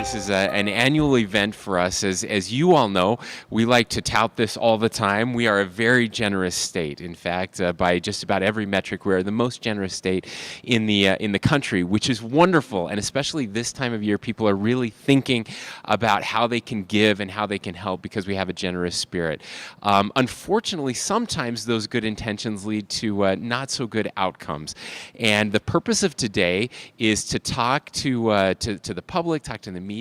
This is an annual event for us. As you all know, we like to tout this all the time. We are a very generous state. In fact, by just about every metric, we are the most generous state in the country, which is wonderful. And especially this time of year, people are really thinking about how they can give and how they can help because we have a generous spirit. Unfortunately, sometimes those good intentions lead to not so good outcomes. And the purpose of today is to talk to the public, talk to the media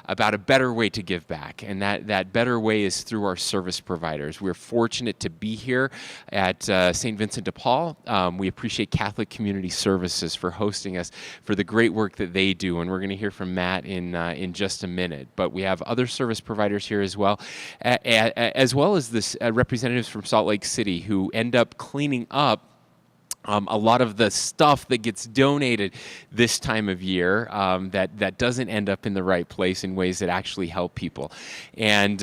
about a better way to give back, and that better way is through our service providers. We're fortunate to be here at St. Vincent de Paul. We appreciate Catholic Community Services for hosting us, for the great work that they do, and we're going to hear from Matt in just a minute. But we have other service providers here as well as this representatives from Salt Lake City who end up cleaning up a lot of the stuff that gets donated this time of year that doesn't end up in the right place in ways that actually help people, and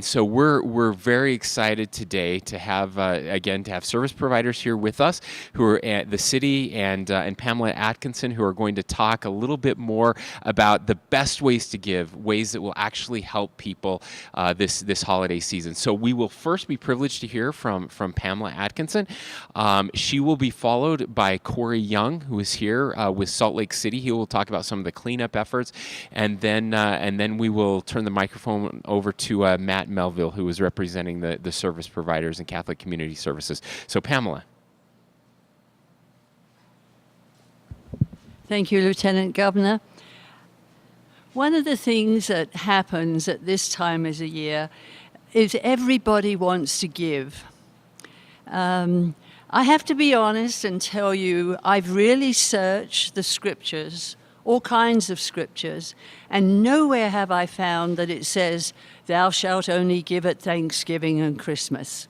so we're very excited today to have service providers here with us who are at the city and Pamela Atkinson, who are going to talk a little bit more about the best ways to give, ways that will actually help people this holiday season. So we will first be privileged to hear from Pamela Atkinson. She will be followed by Corey Young, who is here with Salt Lake City. He will talk about some of the cleanup efforts, and then we will turn the microphone over to Matt Melville, who is representing the service providers and Catholic Community Services. So, Pamela. Thank you, Lieutenant Governor. One of the things that happens at this time of the year is everybody wants to give. I have to be honest and tell you, I've really searched the scriptures, all kinds of scriptures, and nowhere have I found that it says, thou shalt only give at Thanksgiving and Christmas.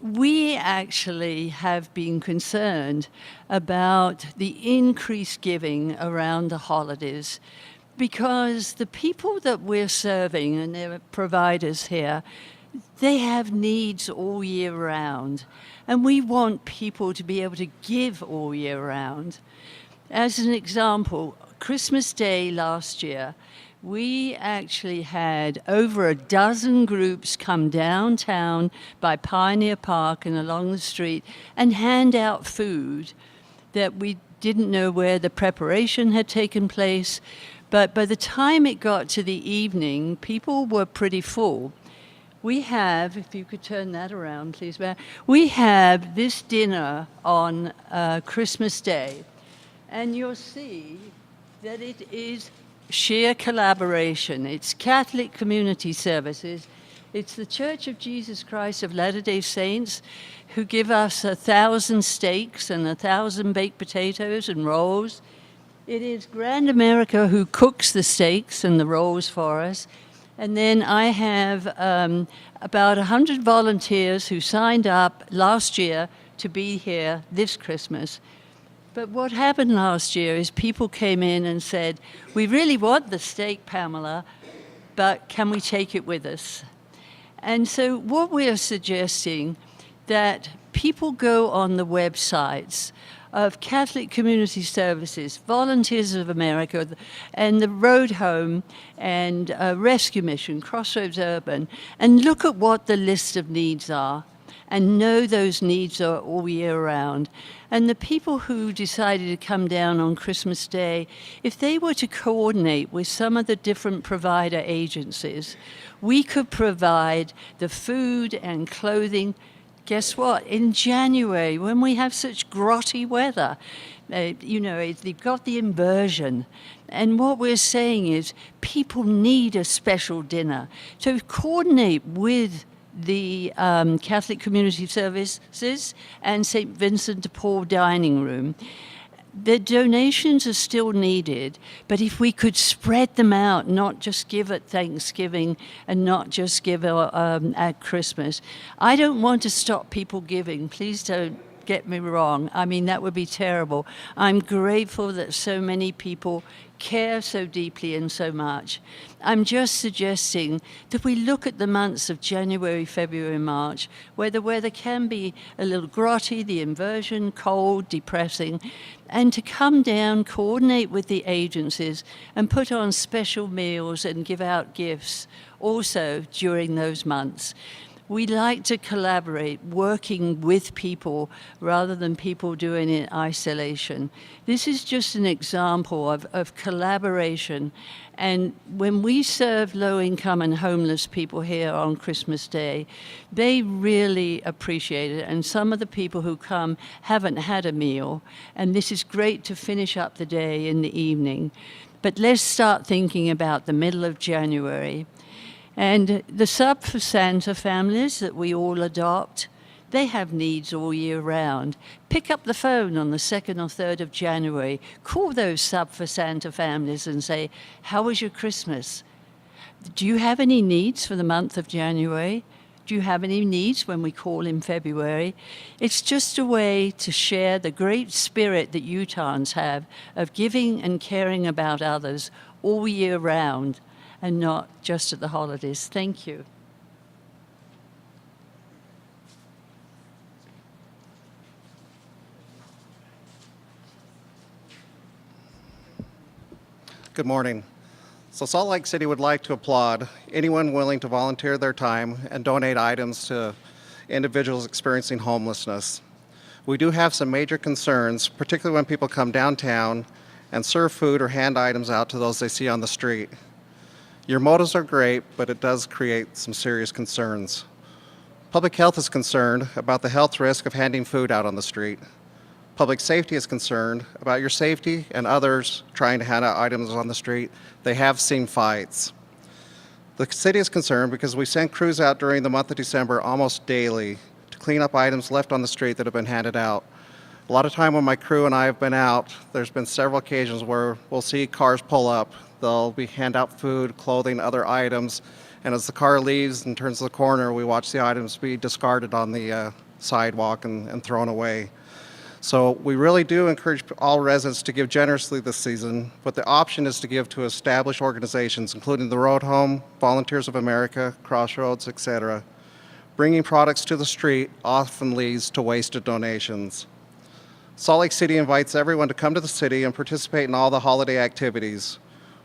We actually have been concerned about the increased giving around the holidays because the people that we're serving and their providers here, they have needs all year round. And we want people to be able to give all year round. As an example, Christmas Day last year, we actually had over a dozen groups come downtown by Pioneer Park and along the street and hand out food that we didn't know where the preparation had taken place. But by the time it got to the evening, people were pretty full. We have, if you could turn that around, please, Matt. We have this dinner on Christmas Day, and you'll see that it is sheer collaboration. It's Catholic Community Services. It's the Church of Jesus Christ of Latter-day Saints who give us 1,000 steaks and 1,000 baked potatoes and rolls. It is Grand America who cooks the steaks and the rolls for us. And then I have about 100 volunteers who signed up last year to be here this Christmas. But what happened last year is people came in and said, we really want the steak, Pamela, but can we take it with us? And so what we are suggesting that people go on the websites of Catholic Community Services, Volunteers of America, and the Road Home, and Rescue Mission, Crossroads Urban, and look at what the list of needs are, and know those needs are all year round. And the people who decided to come down on Christmas Day, if they were to coordinate with some of the different provider agencies, we could provide the food and clothing. Guess what? In January, when we have such grotty weather, they've got the inversion. And what we're saying is people need a special dinner. So coordinate with the Catholic Community Services and St. Vincent de Paul Dining Room. The donations are still needed, but if we could spread them out, not just give at Thanksgiving and not just give at Christmas. I don't want to stop people giving. Please don't get me wrong. I mean, that would be terrible. I'm grateful that so many people care so deeply and so much. I'm just suggesting that we look at the months of January, February, March, where the weather can be a little grotty, the inversion, cold, depressing, and to come down, coordinate with the agencies, and put on special meals and give out gifts also during those months. We like to collaborate, working with people rather than people doing it in isolation. This is just an example of collaboration. And when we serve low-income and homeless people here on Christmas Day, they really appreciate it. And some of the people who come haven't had a meal. And this is great to finish up the day in the evening. But let's start thinking about the middle of January. And the Sub for Santa families that we all adopt, they have needs all year round. Pick up the phone on the 2nd or 3rd of January, call those Sub for Santa families and say, how was your Christmas? Do you have any needs for the month of January? Do you have any needs when we call in February? It's just a way to share the great spirit that Utahns have of giving and caring about others all year round, and not just at the holidays. Thank you. Good morning. So Salt Lake City would like to applaud anyone willing to volunteer their time and donate items to individuals experiencing homelessness. We do have some major concerns, particularly when people come downtown and serve food or hand items out to those they see on the street. Your motives are great, but it does create some serious concerns. Public health is concerned about the health risk of handing food out on the street. Public safety is concerned about your safety and others trying to hand out items on the street. They have seen fights. The city is concerned because we send crews out during the month of December almost daily to clean up items left on the street that have been handed out. A lot of time when my crew and I have been out, there's been several occasions where we'll see cars pull up. They'll hand out food, clothing, other items, and as the car leaves and turns the corner, we watch the items be discarded on the sidewalk and thrown away. So we really do encourage all residents to give generously this season, but the option is to give to established organizations, including the Road Home, Volunteers of America, Crossroads, etc. Bringing products to the street often leads to wasted donations. Salt Lake City invites everyone to come to the city and participate in all the holiday activities.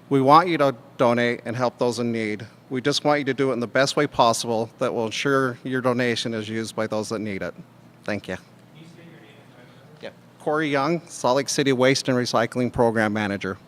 We want you to donate and help those in need. We just want you to do it in the best way possible that will ensure your donation is used by those that need it. Thank you. Yeah. Corey Young, Salt Lake City Waste and Recycling Program Manager.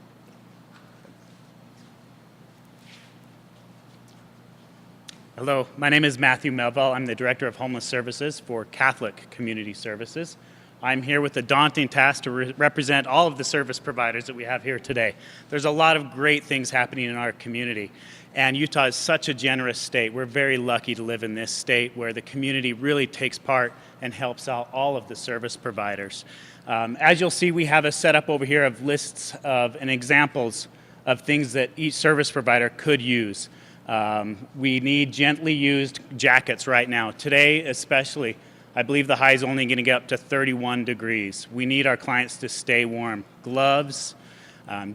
Hello, my name is Matthew Melville. I'm the Director of Homeless Services for Catholic Community Services. I'm here with the daunting task to represent all of the service providers that we have here today. There's a lot of great things happening in our community, and Utah is such a generous state. We're very lucky to live in this state where the community really takes part and helps out all of the service providers. As you'll see, we have a setup over here of lists of and examples of things that each service provider could use. We need gently used jackets right now. Today, especially, I believe the high is only going to get up to 31 degrees. We need our clients to stay warm. Gloves,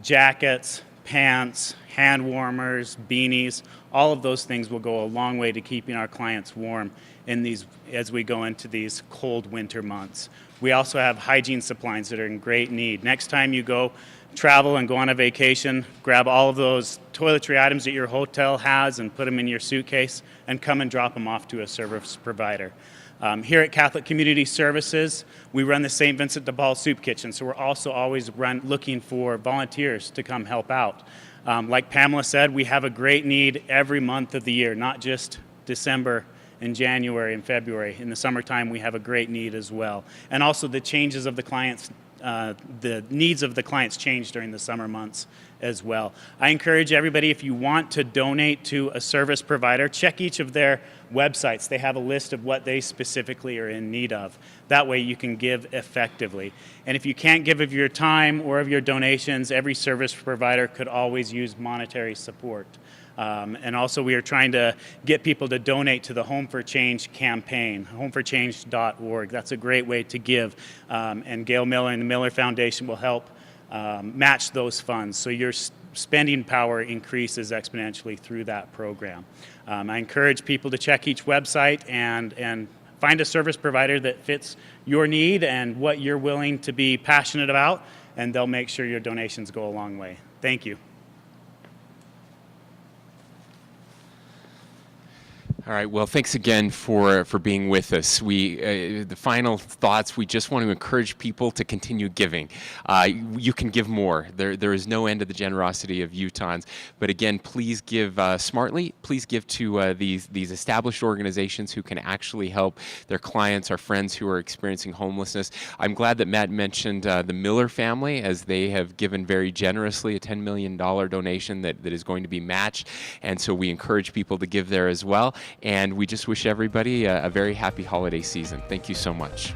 jackets, pants, hand warmers, beanies, all of those things will go a long way to keeping our clients warm in these as we go into these cold winter months. We also have hygiene supplies that are in great need. Next time you go travel and go on a vacation, grab all of those toiletry items that your hotel has and put them in your suitcase and come and drop them off to a service provider. Here at Catholic Community Services, we run the St. Vincent de Paul Soup Kitchen, so we're also always looking for volunteers to come help out. Like Pamela said, we have a great need every month of the year, not just December and January and February. In the summertime, we have a great need as well. And also the changes of the clients, the needs of the clients change during the summer months as well. I encourage everybody, if you want to donate to a service provider, check each of their websites. They have a list of what they specifically are in need of. That way you can give effectively. And if you can't give of your time or of your donations, every service provider could always use monetary support. And also we are trying to get people to donate to the Home for Change campaign, homeforchange.org. That's a great way to give. And Gail Miller and the Miller Foundation will help match those funds. So your spending power increases exponentially through that program. I encourage people to check each website and find a service provider that fits your need and what you're willing to be passionate about, and they'll make sure your donations go a long way. Thank you. All right. Well, thanks again for being with us. The final thoughts. We just want to encourage people to continue giving. You can give more. There is no end to the generosity of Utahns. But again, please give smartly. Please give to these established organizations who can actually help their clients, our friends who are experiencing homelessness. I'm glad that Matt mentioned the Miller family, as they have given very generously a $10 million donation that is going to be matched. And so we encourage people to give there as well. And we just wish everybody a very happy holiday season. Thank you so much.